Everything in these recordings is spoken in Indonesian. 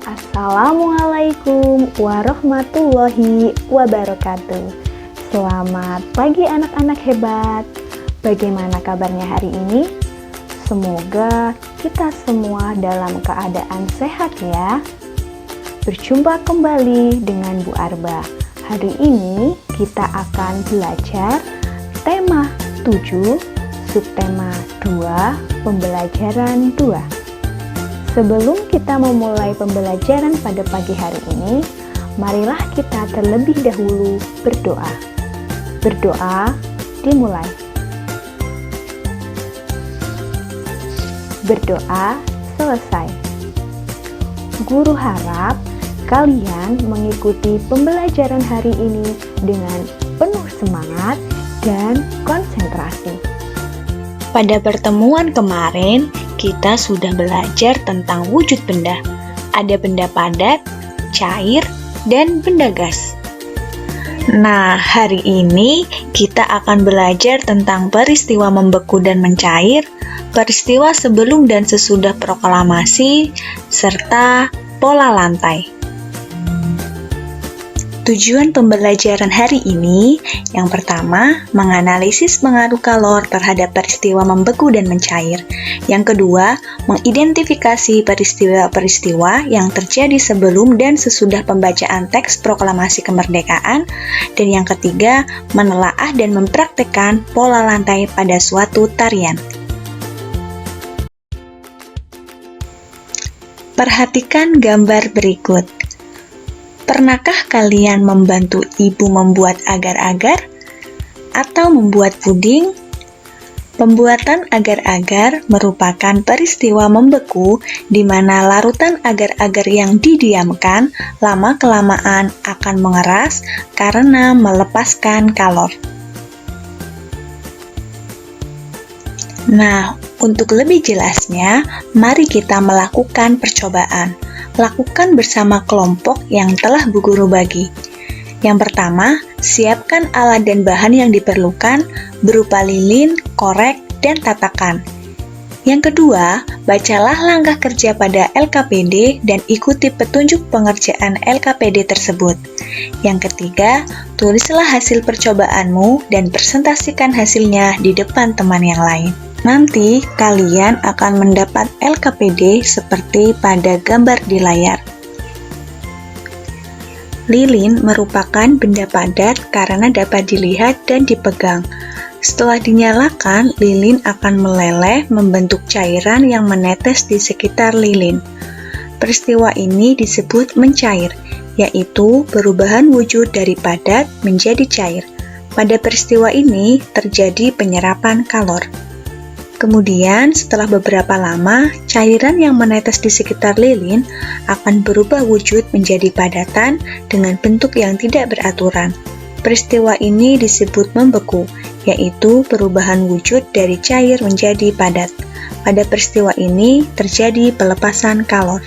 Assalamualaikum warahmatullahi wabarakatuh. Selamat pagi anak-anak hebat. Bagaimana kabarnya hari ini? Semoga kita semua dalam keadaan sehat ya. Berjumpa kembali dengan Bu Arba. Hari ini kita akan belajar tema 7, subtema 2, pembelajaran 2. Sebelum kita memulai pembelajaran pada pagi hari ini, marilah kita terlebih dahulu berdoa. Berdoa dimulai. Berdoa selesai. Guru harap kalian mengikuti pembelajaran hari ini dengan penuh semangat dan konsentrasi. Pada pertemuan kemarin, kita sudah belajar tentang wujud benda. Ada benda padat, cair, dan benda gas. Nah, hari ini kita akan belajar tentang peristiwa membeku dan mencair, peristiwa sebelum dan sesudah proklamasi, serta pola lantai. Tujuan pembelajaran hari ini, yang pertama, menganalisis pengaruh kalor terhadap peristiwa membeku dan mencair. Yang kedua, mengidentifikasi peristiwa-peristiwa yang terjadi sebelum dan sesudah pembacaan teks proklamasi kemerdekaan. Dan yang ketiga, menelaah dan mempraktekkan pola lantai pada suatu tarian. Perhatikan gambar berikut. Pernahkah kalian membantu ibu membuat agar-agar atau membuat puding? Pembuatan agar-agar merupakan peristiwa membeku di mana larutan agar-agar yang didiamkan lama-kelamaan akan mengeras karena melepaskan kalor. Nah, untuk lebih jelasnya, mari kita melakukan percobaan. Lakukan bersama kelompok yang telah Bu Guru bagi. Yang pertama, siapkan alat dan bahan yang diperlukan berupa lilin, korek, dan tatakan. Yang kedua, bacalah langkah kerja pada LKPD dan ikuti petunjuk pengerjaan LKPD tersebut. Yang ketiga, tulislah hasil percobaanmu dan presentasikan hasilnya di depan teman yang lain. Nanti kalian akan mendapat LKPD seperti pada gambar di layar. Lilin merupakan benda padat karena dapat dilihat dan dipegang. Setelah dinyalakan, lilin akan meleleh membentuk cairan yang menetes di sekitar lilin. Peristiwa ini disebut mencair, yaitu perubahan wujud dari padat menjadi cair. Pada peristiwa ini terjadi penyerapan kalor. Kemudian, setelah beberapa lama, cairan yang menetes di sekitar lilin akan berubah wujud menjadi padatan dengan bentuk yang tidak beraturan. Peristiwa ini disebut membeku, yaitu perubahan wujud dari cair menjadi padat. Pada peristiwa ini terjadi pelepasan kalor.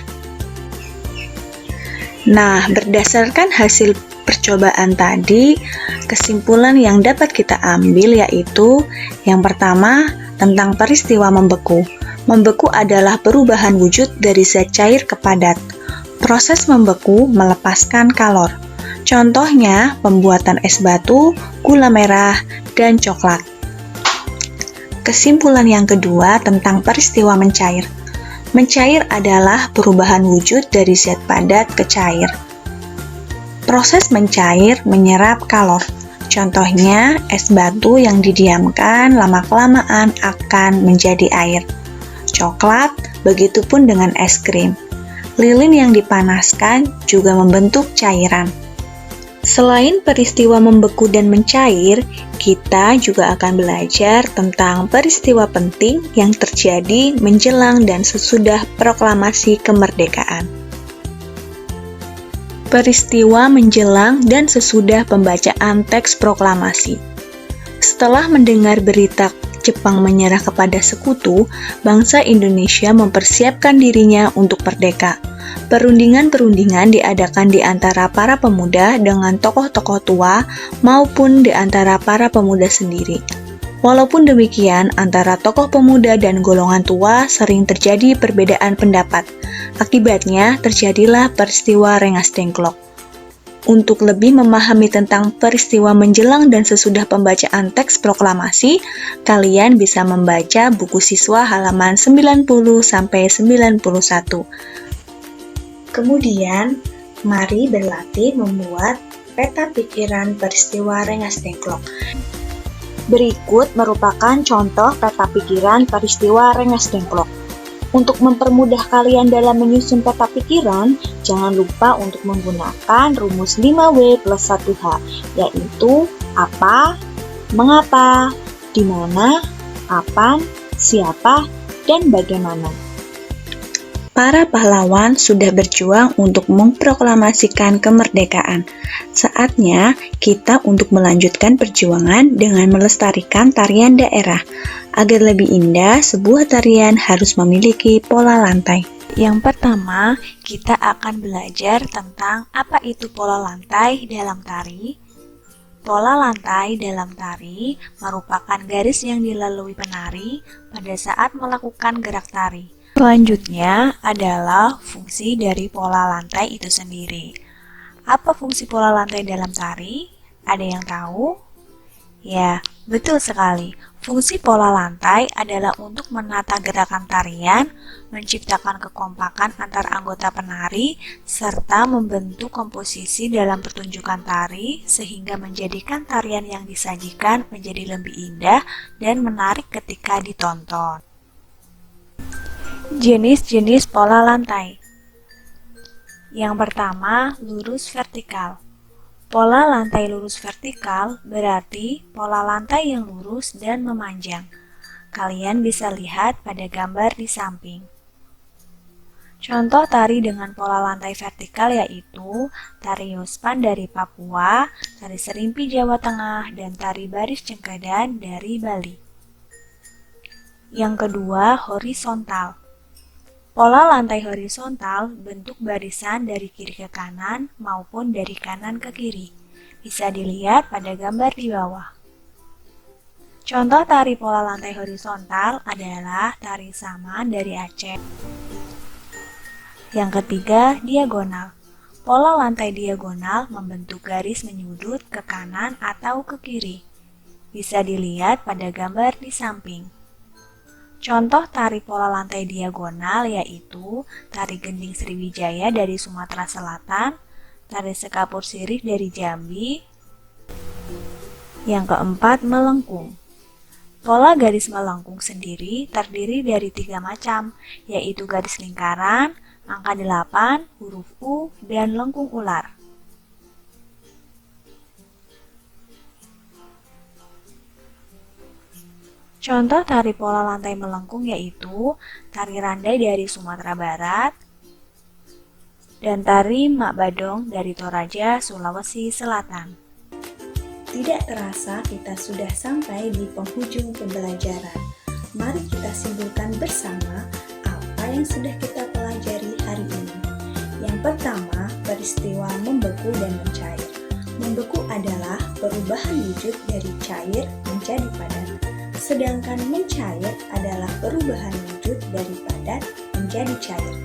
Nah, berdasarkan hasil percobaan tadi, kesimpulan yang dapat kita ambil yaitu yang pertama, tentang peristiwa membeku. Membeku adalah perubahan wujud dari zat cair ke padat. Proses membeku melepaskan kalor. Contohnya, pembuatan es batu, gula merah, dan coklat. Kesimpulan yang kedua tentang peristiwa mencair. Mencair adalah perubahan wujud dari zat padat ke cair. Proses mencair menyerap kalor. Contohnya, es batu yang didiamkan lama-kelamaan akan menjadi air. Coklat, begitupun dengan es krim. Lilin yang dipanaskan juga membentuk cairan. Selain peristiwa membeku dan mencair, kita juga akan belajar tentang peristiwa penting yang terjadi menjelang dan sesudah proklamasi kemerdekaan. Peristiwa menjelang dan sesudah pembacaan teks proklamasi. Setelah mendengar berita Jepang menyerah kepada sekutu, bangsa Indonesia mempersiapkan dirinya untuk merdeka. Perundingan-perundingan diadakan di antara para pemuda dengan tokoh-tokoh tua maupun di antara para pemuda sendiri. Walaupun demikian, antara tokoh pemuda dan golongan tua sering terjadi perbedaan pendapat. Akibatnya terjadilah peristiwa Rengas Dengklok. Untuk lebih memahami tentang peristiwa menjelang dan sesudah pembacaan teks proklamasi, kalian bisa membaca buku siswa halaman 90-91. Kemudian, mari berlatih membuat peta pikiran peristiwa Rengas Dengklok. Berikut merupakan contoh peta pikiran peristiwa Rengas Dengklok. Untuk mempermudah kalian dalam menyusun peta pikiran, jangan lupa untuk menggunakan rumus 5W plus 1H, yaitu apa, mengapa, di mana, kapan, siapa, dan bagaimana. Para pahlawan sudah berjuang untuk memproklamasikan kemerdekaan. Saatnya kita untuk melanjutkan perjuangan dengan melestarikan tarian daerah. Agar lebih indah, sebuah tarian harus memiliki pola lantai. Yang pertama, kita akan belajar tentang apa itu pola lantai dalam tari. Pola lantai dalam tari merupakan garis yang dilalui penari pada saat melakukan gerak tari. Selanjutnya adalah fungsi dari pola lantai itu sendiri. Apa fungsi pola lantai dalam tari? Ada yang tahu? Ya, betul sekali. Fungsi pola lantai adalah untuk menata gerakan tarian, menciptakan kekompakan antar anggota penari, serta membentuk komposisi dalam pertunjukan tari sehingga menjadikan tarian yang disajikan menjadi lebih indah dan menarik ketika ditonton. Jenis-jenis pola lantai. Yang pertama, lurus vertikal. Pola lantai lurus vertikal berarti pola lantai yang lurus dan memanjang. Kalian bisa lihat pada gambar di samping. Contoh tari dengan pola lantai vertikal yaitu tari Yospan dari Papua, tari Serimpi Jawa Tengah, dan tari Baris Cengkedan dari Bali. Yang kedua, horizontal. Pola lantai horizontal bentuk barisan dari kiri ke kanan maupun dari kanan ke kiri. Bisa dilihat pada gambar di bawah. Contoh tari pola lantai horizontal adalah tari Saman dari Aceh. Yang ketiga, diagonal. Pola lantai diagonal membentuk garis menyudut ke kanan atau ke kiri. Bisa dilihat pada gambar di samping. Contoh tari pola lantai diagonal yaitu tari Gending Sriwijaya dari Sumatera Selatan, tari Sekapur Sirih dari Jambi. Yang keempat, melengkung. Pola garis melengkung sendiri terdiri dari 3 macam, yaitu garis lingkaran, angka 8, huruf U, dan lengkung ular. Contoh tari pola lantai melengkung yaitu tari Randai dari Sumatera Barat dan tari Mak Badong dari Toraja, Sulawesi Selatan. Tidak terasa kita sudah sampai di penghujung pembelajaran. Mari kita simpulkan bersama apa yang sudah kita pelajari hari ini. Yang pertama, peristiwa membeku dan mencair. Membeku adalah perubahan wujud dari cair menjadi padat. Sedangkan mencair adalah perubahan wujud dari padat menjadi cair.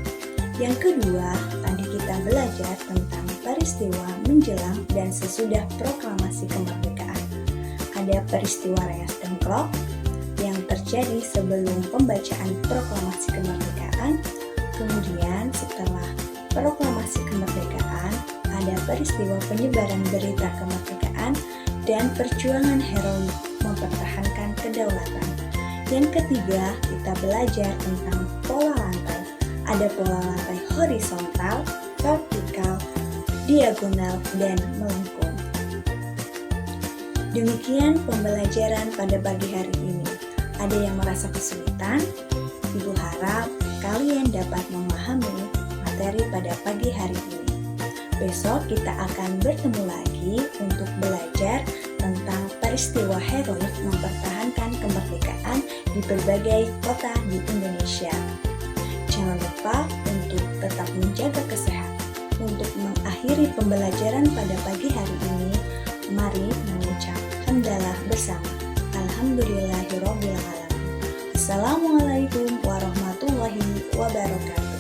Yang kedua, tadi kita belajar tentang peristiwa menjelang dan sesudah proklamasi kemerdekaan. Ada peristiwa Rengas Dengklok yang terjadi sebelum pembacaan proklamasi kemerdekaan. Kemudian setelah proklamasi kemerdekaan, ada peristiwa penyebaran berita kemerdekaan dan perjuangan heroik mempertahankan kedaulatan. Yang ketiga, kita belajar tentang pola lantai. Ada pola lantai horizontal, vertikal, diagonal, dan melengkung. Demikian pembelajaran pada pagi hari ini. Ada yang merasa kesulitan? Ibu harap kalian dapat memahami materi pada pagi hari ini. Besok kita akan bertemu lagi untuk belajar tentang peristiwa heroik mempertahankan kemerdekaan di berbagai kota di Indonesia. Jangan lupa untuk tetap menjaga kesehatan. Untuk mengakhiri pembelajaran pada pagi hari ini, mari mengucap hamdalah bersama. Alhamdulillahirobbilalamin. Assalamualaikum warahmatullahi wabarakatuh.